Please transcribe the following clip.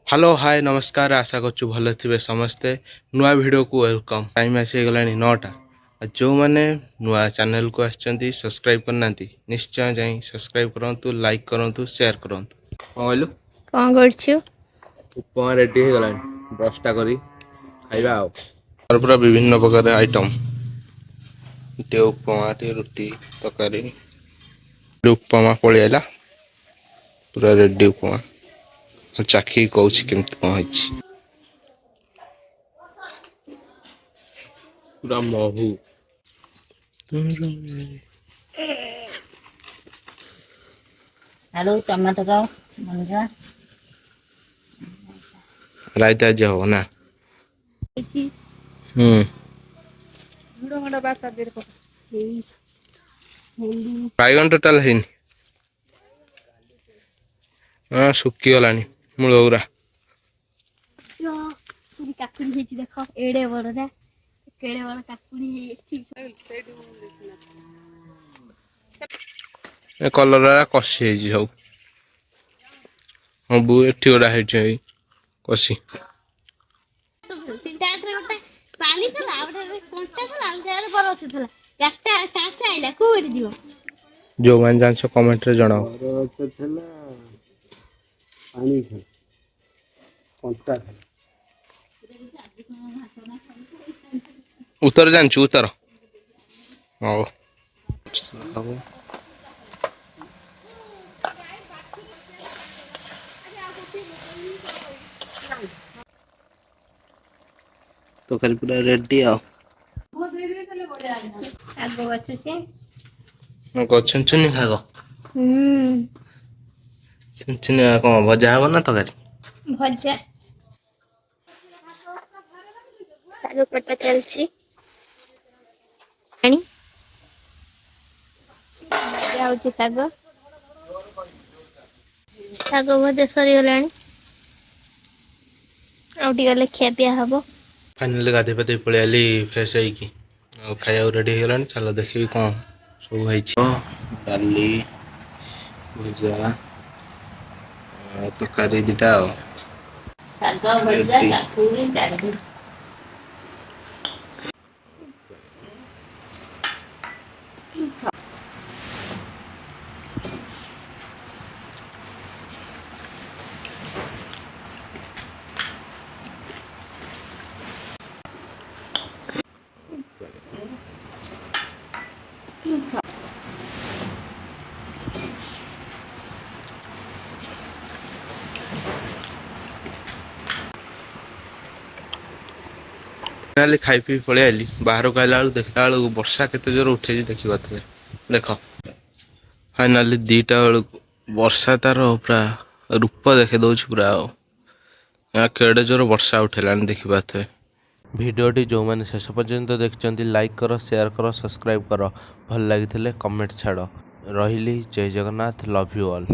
Hello hi नमस्कार आशा करछु भले थिबे समस्ते नुआ वीडियो को वेलकम टाइम आसी गलानी 9टा जो माने नुआ चैनल को आछंती सब्सक्राइब करनांती निश्चय जाई सब्सक्राइब करंतु लाइक करंतु शेयर करंतु कहलु कौन करछु उपमा रेडी हो गलानी 10टा करी खाइबा आ और पूरा विभिन्न प्रकार आइटम टे उपमा टे रोटी तकारी उपमा पळि आइला पूरा रेडी उपमा चाखी कहूँ केमती कौन है पूरा महू आलू टमाटर मंजा रायता आज हो ना बैगन टोटाल है हाँ सुखी गलानी मूलगुरा काकुड़ी हेची देखो एड़े बड़ रे केड़े बड़ काकुड़ी ए कलर कषि है सब हाँ बु एठी गोटा है कषि तीनटा आटरे गोटे पानी थला आउटे कोंटा थला आउटे बड़ अछि थला एकटा काटा आइला कोइट दियो जो मान जान से कमेंट रे जणाओ पानी कोंटा उतर जानछु उतर आओ तो कल पूरा रेडी आओ आगो बचुसी गछन चुनी खागो चुनी कौन भजा हबो ना तकारी भजा आगो कटा चलची आनी भजा होची सागो सागो भजा सरी गलानी आउटी गले खिया पिया हबो फाइनली गाधे पाधे पळि आली फ्रेश होइकी खाया रेडी हो गलानी चलो देखिए कौन सब है डाली भजा तकारी दिटा साग भजा काकुड़ी डाली फाइनली खाई पी पळि आली बाहर को आइला देखला वर्षा केते जोर उठे देखि बात देख फाइनली दीटा वर्षा तार पूरा रूप देखे दौच पूरा केड़े जोर वर्षा उठेलानी देखि बात भिडियोटी जो मैंने शेष पर्यंत देखते लाइक करो शेयर करो सब्सक्राइब करो भल लगी कमेंट छाड़ रही जय जगन्नाथ लव यू ऑल।